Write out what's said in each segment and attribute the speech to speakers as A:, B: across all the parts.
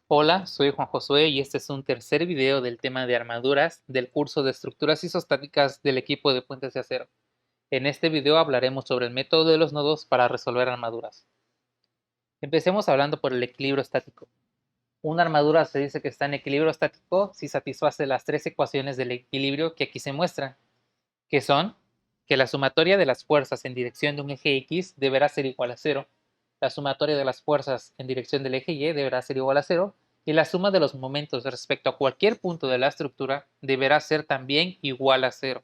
A: Hola, soy Juan Josué y este es un tercer video del tema de armaduras del curso de estructuras isostáticas del equipo de puentes de acero. En este video hablaremos sobre el método de los nodos para resolver armaduras. Empecemos hablando por el equilibrio estático. Una armadura se dice que está en equilibrio estático si satisface las tres ecuaciones del equilibrio que aquí se muestran, que son que la sumatoria de las fuerzas en dirección de un eje X deberá ser igual a cero, la sumatoria de las fuerzas en dirección del eje Y deberá ser igual a cero, y la suma de los momentos respecto a cualquier punto de la estructura deberá ser también igual a cero.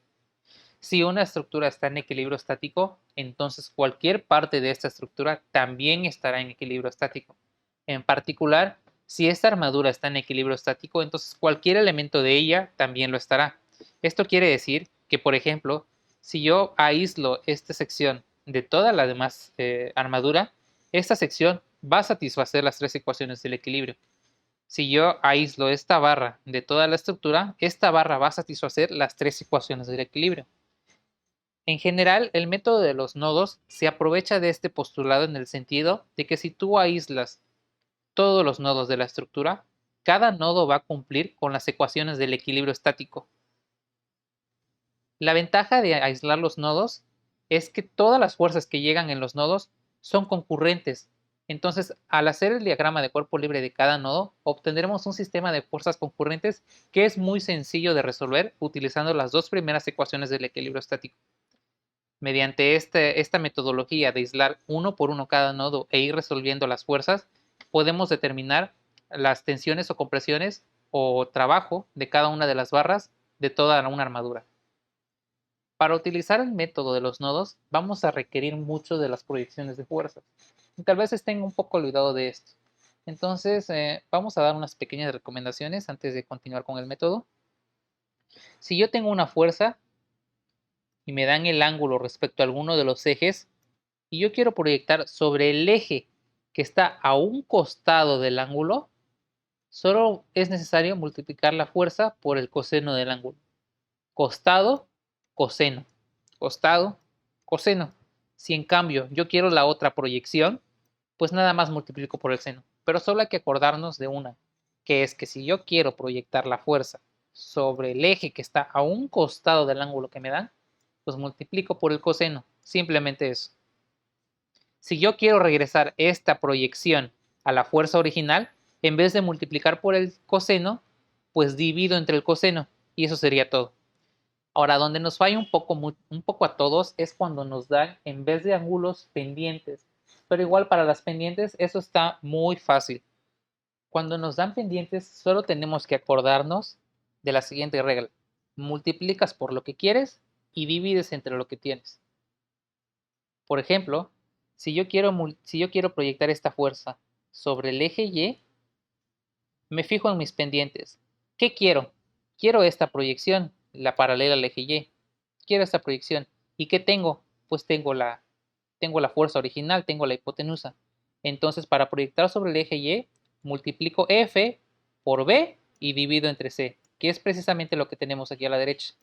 A: Si una estructura está en equilibrio estático, entonces cualquier parte de esta estructura también estará en equilibrio estático. En particular, si esta armadura está en equilibrio estático, entonces cualquier elemento de ella también lo estará. Esto quiere decir que, por ejemplo, si yo aíslo esta sección de toda la demás armadura, esta sección va a satisfacer las tres ecuaciones del equilibrio. Si yo aíslo esta barra de toda la estructura, esta barra va a satisfacer las tres ecuaciones del equilibrio. En general, el método de los nodos se aprovecha de este postulado en el sentido de que si tú aíslas todos los nodos de la estructura, cada nodo va a cumplir con las ecuaciones del equilibrio estático. La ventaja de aislar los nodos es que todas las fuerzas que llegan en los nodos son concurrentes. Entonces, al hacer el diagrama de cuerpo libre de cada nodo, obtendremos un sistema de fuerzas concurrentes que es muy sencillo de resolver utilizando las dos primeras ecuaciones del equilibrio estático. Mediante esta metodología de aislar uno por uno cada nodo e ir resolviendo las fuerzas, podemos determinar las tensiones o compresiones o trabajo de cada una de las barras de toda una armadura. Para utilizar el método de los nodos, vamos a requerir mucho de las proyecciones de fuerzas. Y tal vez estén un poco olvidado de esto. Entonces, vamos a dar unas pequeñas recomendaciones antes de continuar con el método. Si yo tengo una fuerza y me dan el ángulo respecto a alguno de los ejes, y yo quiero proyectar sobre el eje que está a un costado del ángulo, solo es necesario multiplicar la fuerza por el coseno del ángulo. Costado, coseno. Costado, coseno. Si en cambio yo quiero la otra proyección, pues nada más multiplico por el seno. Pero solo hay que acordarnos de una, que es que si yo quiero proyectar la fuerza sobre el eje que está a un costado del ángulo que me dan, pues multiplico por el coseno. Simplemente eso. Si yo quiero regresar esta proyección a la fuerza original, en vez de multiplicar por el coseno, pues divido entre el coseno y eso sería todo. Ahora, donde nos falla un poco a todos es cuando nos dan, en vez de ángulos, pendientes. Pero igual para las pendientes eso está muy fácil. Cuando nos dan pendientes solo tenemos que acordarnos de la siguiente regla. Multiplicas por lo que quieres y divides entre lo que tienes. Por ejemplo, si yo quiero proyectar esta fuerza sobre el eje Y, me fijo en mis pendientes. ¿Qué quiero? Quiero esta proyección, la paralela al eje Y. Quiero esta proyección. ¿Y qué tengo? Pues tengo la fuerza original, tengo la hipotenusa. Entonces, para proyectar sobre el eje Y, multiplico F por B y divido entre C, que es precisamente lo que tenemos aquí a la derecha.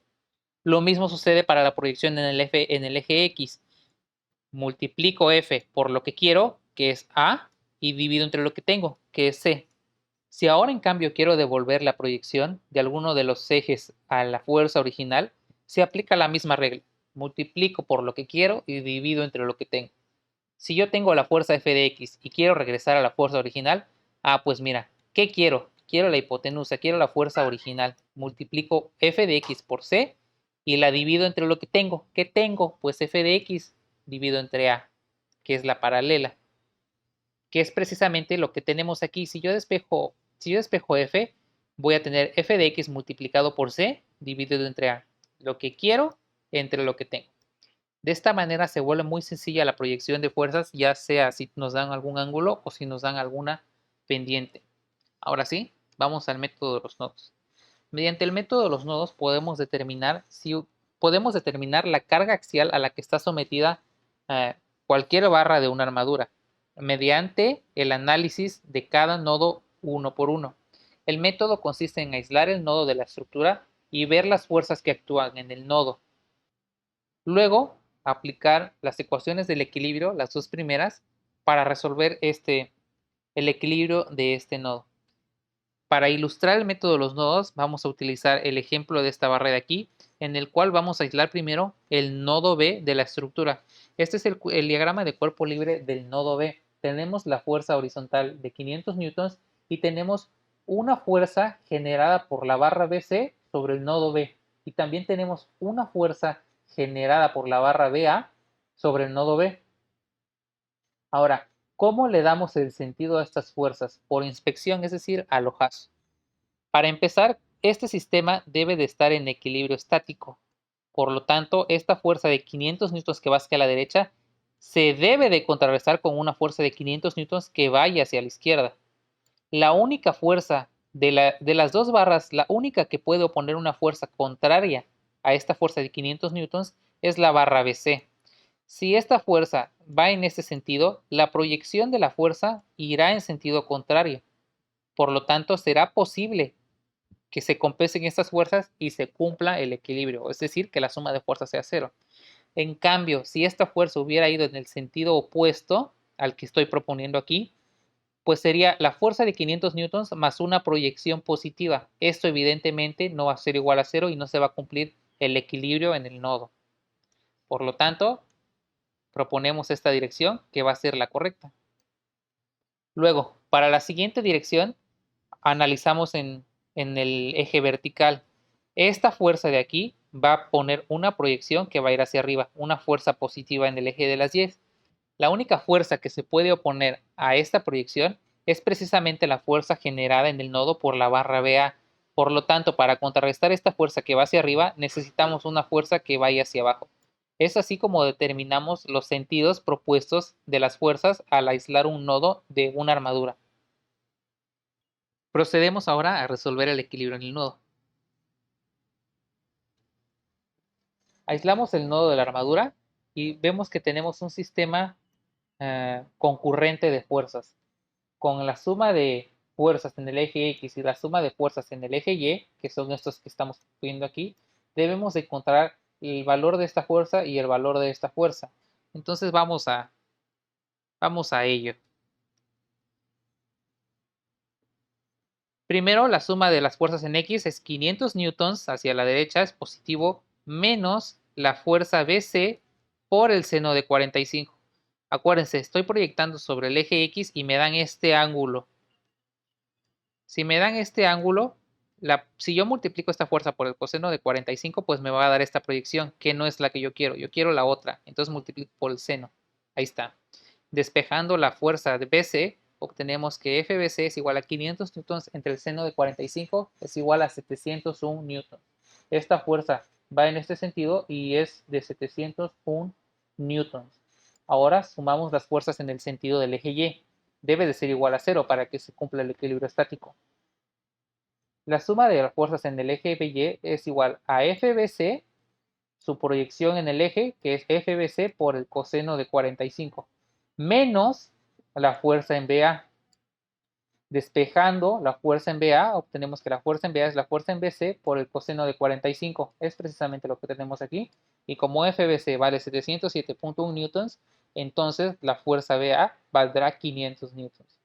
A: Lo mismo sucede para la proyección en el eje X. Multiplico F por lo que quiero, que es A, y divido entre lo que tengo, que es C. Si ahora en cambio quiero devolver la proyección de alguno de los ejes a la fuerza original, se aplica la misma regla. Multiplico por lo que quiero y divido entre lo que tengo. Si yo tengo la fuerza F de X y quiero regresar a la fuerza original, pues mira, ¿qué quiero? Quiero la hipotenusa, quiero la fuerza original. Multiplico F de X por C y la divido entre lo que tengo. ¿Qué tengo? Pues F de X divido entre A, que es la paralela, que es precisamente lo que tenemos aquí. Si yo despejo F, voy a tener F de X multiplicado por C dividido entre A. Lo que quiero entre lo que tengo. De esta manera se vuelve muy sencilla la proyección de fuerzas, ya sea si nos dan algún ángulo o si nos dan alguna pendiente. Ahora sí, vamos al método de los nodos. Mediante el método de los nodos podemos determinar la carga axial a la que está sometida cualquier barra de una armadura mediante el análisis de cada nodo uno por uno. El método consiste en aislar el nodo de la estructura y ver las fuerzas que actúan en el nodo. Luego, aplicar las ecuaciones del equilibrio, las dos primeras, para resolver el equilibrio de este nodo. Para ilustrar el método de los nodos, vamos a utilizar el ejemplo de esta barra de aquí, en el cual vamos a aislar primero el nodo B de la estructura. Este es el diagrama de cuerpo libre del nodo B. Tenemos la fuerza horizontal de 500 newtons y tenemos una fuerza generada por la barra BC sobre el nodo B. Y también tenemos una fuerza generada por la barra BA sobre el nodo B. Ahora, ¿cómo le damos el sentido a estas fuerzas? Por inspección, es decir, al ojazo. Para empezar, este sistema debe de estar en equilibrio estático. Por lo tanto, esta fuerza de 500 newtons que va hacia la derecha se debe de contrarrestar con una fuerza de 500 newtons que vaya hacia la izquierda. La única fuerza de las dos barras, la única que puede oponer una fuerza contraria a esta fuerza de 500 newtons es la barra BC. Si esta fuerza va en este sentido, la proyección de la fuerza irá en sentido contrario. Por lo tanto, será posible que se compensen estas fuerzas y se cumpla el equilibrio, es decir, que la suma de fuerzas sea cero. En cambio, si esta fuerza hubiera ido en el sentido opuesto al que estoy proponiendo aquí, pues sería la fuerza de 500 newtons más una proyección positiva. Esto evidentemente no va a ser igual a cero y no se va a cumplir el equilibrio en el nodo. Por lo tanto, proponemos esta dirección que va a ser la correcta. Luego, para la siguiente dirección, analizamos en el eje vertical. Esta fuerza de aquí va a poner una proyección que va a ir hacia arriba, una fuerza positiva en el eje de las 10. La única fuerza que se puede oponer a esta proyección es precisamente la fuerza generada en el nodo por la barra BA. Por lo tanto, para contrarrestar esta fuerza que va hacia arriba, necesitamos una fuerza que vaya hacia abajo. Es así como determinamos los sentidos propuestos de las fuerzas al aislar un nodo de una armadura. Procedemos ahora a resolver el equilibrio en el nodo. Aislamos el nodo de la armadura y vemos que tenemos un sistema concurrente de fuerzas. Con la suma de fuerzas en el eje X y la suma de fuerzas en el eje Y, que son estos que estamos viendo aquí, debemos de encontrar el valor de esta fuerza y el valor de esta fuerza. Entonces vamos a ello. Primero, la suma de las fuerzas en X es 500 newtons hacia la derecha, es positivo, menos la fuerza BC por el seno de 45. Acuérdense, estoy proyectando sobre el eje X y me dan este ángulo. Si me dan este ángulo, si yo multiplico esta fuerza por el coseno de 45, pues me va a dar esta proyección, que no es la que yo quiero. Yo quiero la otra, entonces multiplico por el seno. Ahí está. Despejando la fuerza de BC, obtenemos que FBC es igual a 500 newtons entre el seno de 45 es igual a 701 newtons. Esta fuerza va en este sentido y es de 701 newtons. Ahora sumamos las fuerzas en el sentido del eje Y. Debe de ser igual a 0 para que se cumpla el equilibrio estático. La suma de las fuerzas en el eje Y es igual a FBC, su proyección en el eje, que es FBC por el coseno de 45, menos la fuerza en BA. Despejando la fuerza en BA, obtenemos que la fuerza en BA es la fuerza en BC por el coseno de 45. Es precisamente lo que tenemos aquí. Y como FBC vale 707.1 newtons, entonces la fuerza BA valdrá 500 newtons.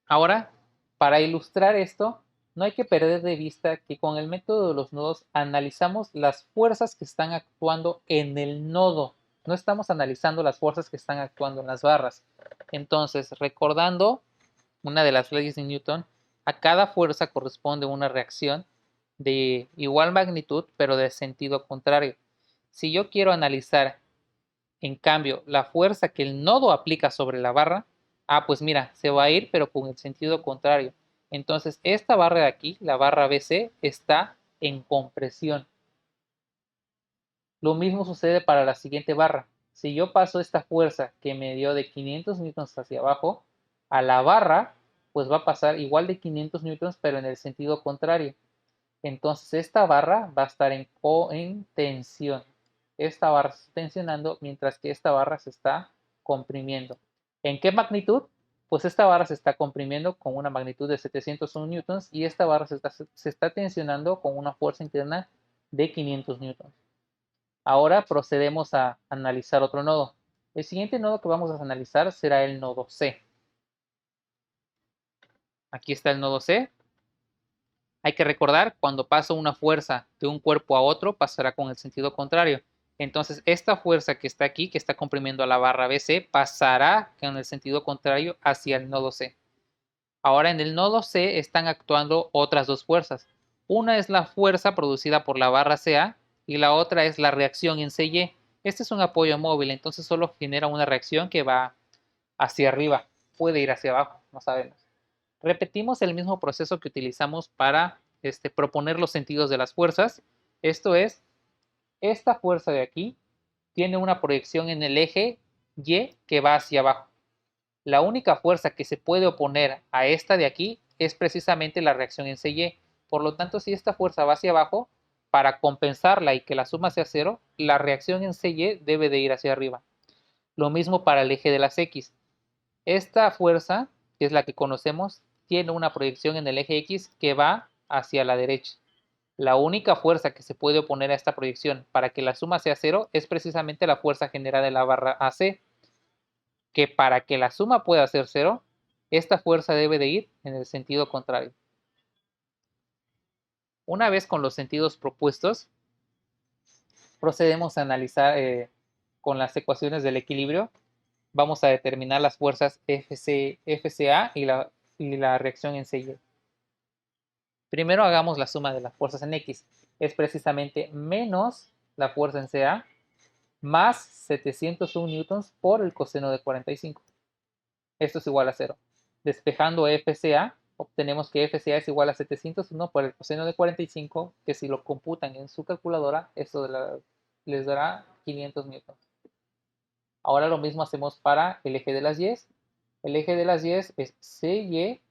A: Ahora, para ilustrar esto, no hay que perder de vista que con el método de los nodos analizamos las fuerzas que están actuando en el nodo. No estamos analizando las fuerzas que están actuando en las barras. Entonces, recordando una de las leyes de Newton, a cada fuerza corresponde una reacción de igual magnitud, pero de sentido contrario. Si yo quiero analizar, en cambio, la fuerza que el nodo aplica sobre la barra, pues mira, se va a ir, pero con el sentido contrario. Entonces, esta barra de aquí, la barra BC, está en compresión. Lo mismo sucede para la siguiente barra. Si yo paso esta fuerza que me dio de 500 newtons hacia abajo, a la barra, pues va a pasar igual de 500 newtons, pero en el sentido contrario. Entonces, esta barra va a estar en tensión. Esta barra se está tensionando, mientras que esta barra se está comprimiendo. ¿En qué magnitud? Pues esta barra se está comprimiendo con una magnitud de 701 newtons y esta barra se está tensionando con una fuerza interna de 500 newtons. Ahora procedemos a analizar otro nodo. El siguiente nodo que vamos a analizar será el nodo C. Aquí está el nodo C. Hay que recordar, cuando pasa una fuerza de un cuerpo a otro, pasará con el sentido contrario. Entonces, esta fuerza que está aquí, que está comprimiendo a la barra BC, pasará con el sentido contrario hacia el nodo C. Ahora en el nodo C están actuando otras dos fuerzas. Una es la fuerza producida por la barra CA y la otra es la reacción en CY. Este es un apoyo móvil, entonces solo genera una reacción que va hacia arriba. Puede ir hacia abajo, no sabemos. Repetimos el mismo proceso que utilizamos para proponer los sentidos de las fuerzas. Esto es, esta fuerza de aquí tiene una proyección en el eje Y que va hacia abajo. La única fuerza que se puede oponer a esta de aquí es precisamente la reacción en CY. Por lo tanto, si esta fuerza va hacia abajo, para compensarla y que la suma sea cero, la reacción en CY debe de ir hacia arriba. Lo mismo para el eje de las X. Esta fuerza, que es la que conocemos, tiene una proyección en el eje X que va hacia la derecha. La única fuerza que se puede oponer a esta proyección para que la suma sea cero es precisamente la fuerza generada en la barra AC, que para que la suma pueda ser cero, esta fuerza debe de ir en el sentido contrario. Una vez con los sentidos propuestos, procedemos a analizar con las ecuaciones del equilibrio. Vamos a determinar las fuerzas FCA y la reacción en CY. Primero hagamos la suma de las fuerzas en X. Es precisamente menos la fuerza en CA más 701 newtons por el coseno de 45. Esto es igual a 0. Despejando FCA, obtenemos que FCA es igual a 701 por el coseno de 45, que si lo computan en su calculadora, esto les dará 500 newtons. Ahora lo mismo hacemos para el eje de las Y. El eje de las Y es CY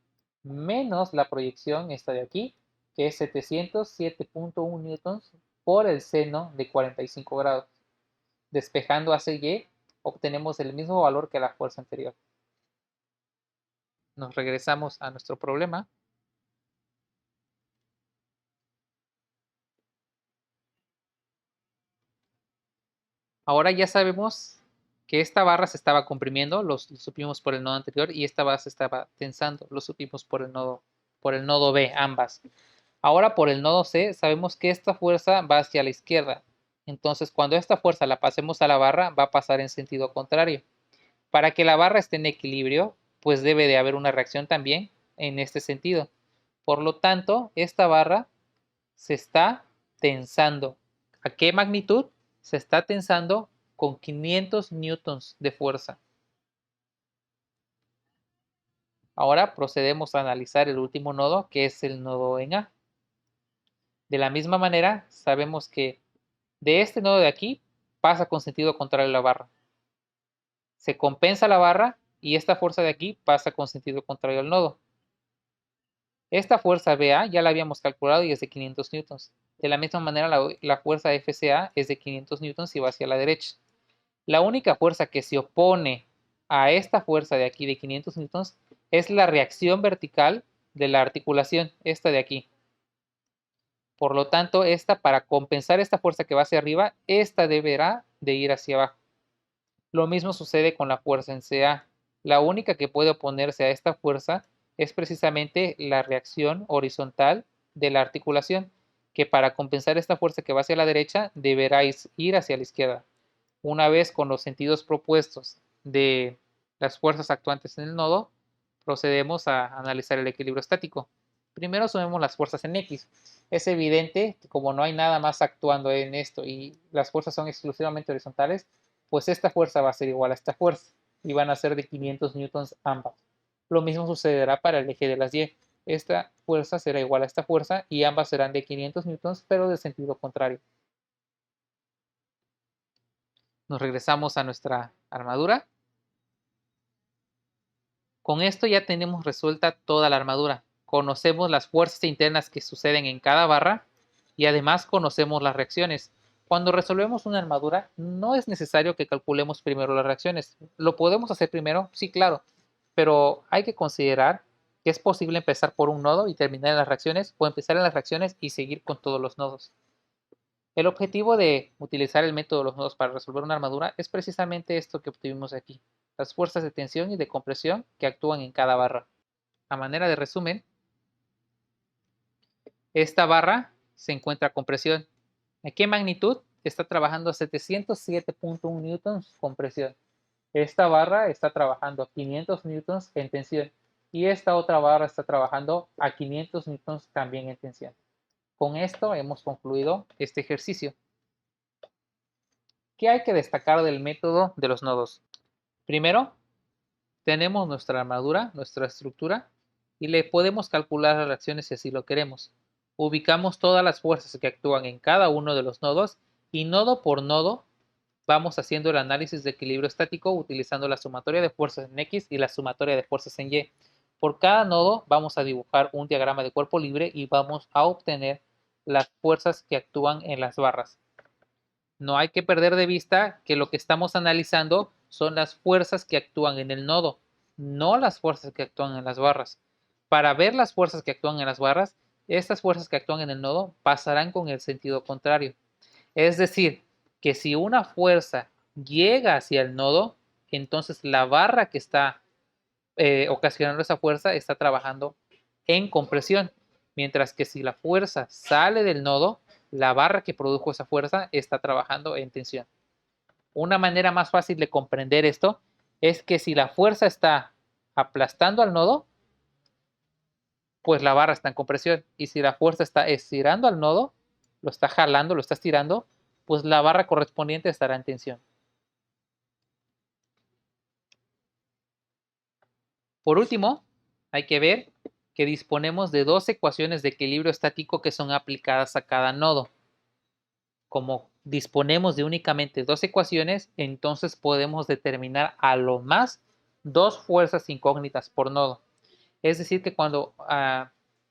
A: menos la proyección esta de aquí, que es 707.1 newtons por el seno de 45 grados. Despejando a CY, obtenemos el mismo valor que la fuerza anterior. Nos regresamos a nuestro problema. Ahora ya sabemos que esta barra se estaba comprimiendo, lo supimos por el nodo anterior, y esta barra se estaba tensando, lo supimos por el nodo B, ambas. Ahora por el nodo C sabemos que esta fuerza va hacia la izquierda. Entonces cuando esta fuerza la pasemos a la barra va a pasar en sentido contrario. Para que la barra esté en equilibrio, pues debe de haber una reacción también en este sentido. Por lo tanto, esta barra se está tensando. ¿A qué magnitud? Se está tensando con 500 newtons de fuerza. Ahora procedemos a analizar el último nodo, que es el nodo en A. De la misma manera, sabemos que de este nodo de aquí pasa con sentido contrario a la barra. Se compensa la barra y esta fuerza de aquí pasa con sentido contrario al nodo. Esta fuerza BA ya la habíamos calculado y es de 500 newtons. De la misma manera, la fuerza FCA es de 500 newtons y va hacia la derecha. La única fuerza que se opone a esta fuerza de aquí de 500 newtons es la reacción vertical de la articulación, esta de aquí. Por lo tanto, para compensar esta fuerza que va hacia arriba, esta deberá de ir hacia abajo. Lo mismo sucede con la fuerza en CA. La única que puede oponerse a esta fuerza es precisamente la reacción horizontal de la articulación, que para compensar esta fuerza que va hacia la derecha, deberá ir hacia la izquierda. Una vez con los sentidos propuestos de las fuerzas actuantes en el nodo, procedemos a analizar el equilibrio estático. Primero sumemos las fuerzas en X. Es evidente que como no hay nada más actuando en esto y las fuerzas son exclusivamente horizontales, pues esta fuerza va a ser igual a esta fuerza y van a ser de 500 newtons ambas. Lo mismo sucederá para el eje de las Y. Esta fuerza será igual a esta fuerza y ambas serán de 500 newtons, pero de sentido contrario. Nos regresamos a nuestra armadura. Con esto ya tenemos resuelta toda la armadura. Conocemos las fuerzas internas que suceden en cada barra y además conocemos las reacciones. Cuando resolvemos una armadura, no es necesario que calculemos primero las reacciones. ¿Lo podemos hacer primero? Sí, claro. Pero hay que considerar que es posible empezar por un nodo y terminar en las reacciones, o empezar en las reacciones y seguir con todos los nodos. El objetivo de utilizar el método de los nodos para resolver una armadura es precisamente esto que obtuvimos aquí, las fuerzas de tensión y de compresión que actúan en cada barra. A manera de resumen, esta barra se encuentra con presión. ¿A qué magnitud? Está trabajando a 707.1 newtons con presión. Esta barra está trabajando a 500 newtons en tensión y esta otra barra está trabajando a 500 newtons también en tensión. Con esto hemos concluido este ejercicio. ¿Qué hay que destacar del método de los nodos? Primero, tenemos nuestra armadura, nuestra estructura, y le podemos calcular las reacciones si así lo queremos. Ubicamos todas las fuerzas que actúan en cada uno de los nodos y nodo por nodo vamos haciendo el análisis de equilibrio estático utilizando la sumatoria de fuerzas en X y la sumatoria de fuerzas en Y. Por cada nodo vamos a dibujar un diagrama de cuerpo libre y vamos a obtener las fuerzas que actúan en las barras. No hay que perder de vista que lo que estamos analizando son las fuerzas que actúan en el nodo, no las fuerzas que actúan en las barras. Para ver las fuerzas que actúan en las barras, estas fuerzas que actúan en el nodo pasarán con el sentido contrario. Es decir, que si una fuerza llega hacia el nodo, entonces la barra que está ocasionando esa fuerza está trabajando en compresión, mientras que si la fuerza sale del nodo, la barra que produjo esa fuerza está trabajando en tensión. Una manera más fácil de comprender esto es que si la fuerza está aplastando al nodo, pues la barra está en compresión. Y si la fuerza está estirando al nodo, lo está jalando, lo está estirando, pues la barra correspondiente estará en tensión. Por último, hay que ver que disponemos de dos ecuaciones de equilibrio estático que son aplicadas a cada nodo. Como disponemos de únicamente dos ecuaciones, entonces podemos determinar a lo más dos fuerzas incógnitas por nodo. Es decir, que cuando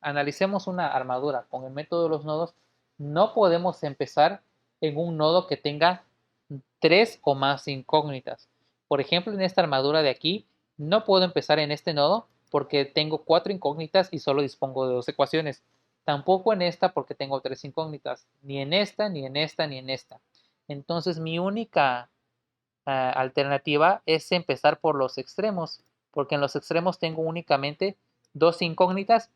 A: analicemos una armadura con el método de los nodos, no podemos empezar en un nodo que tenga tres o más incógnitas. Por ejemplo, en esta armadura de aquí, no puedo empezar en este nodo porque tengo cuatro incógnitas y solo dispongo de dos ecuaciones. Tampoco en esta porque tengo tres incógnitas, ni en esta, ni en esta, ni en esta. Entonces mi única alternativa es empezar por los extremos, porque en los extremos tengo únicamente dos incógnitas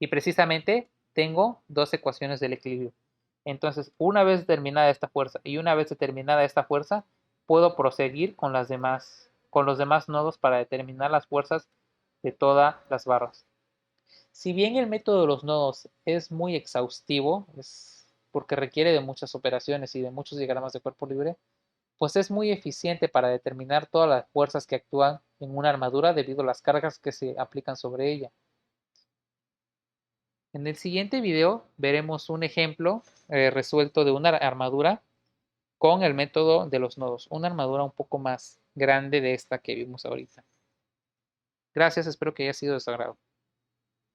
A: y precisamente tengo dos ecuaciones del equilibrio. Entonces, una vez determinada esta fuerza y una vez determinada esta fuerza, puedo proseguir con los demás nodos para determinar las fuerzas de todas las barras. Si bien el método de los nodos es muy exhaustivo, es porque requiere de muchas operaciones y de muchos diagramas de cuerpo libre, pues es muy eficiente para determinar todas las fuerzas que actúan en una armadura debido a las cargas que se aplican sobre ella. En el siguiente video veremos un ejemplo resuelto de una armadura con el método de los nodos, una armadura un poco más grande de esta que vimos ahorita. Gracias, espero que haya sido de su agrado.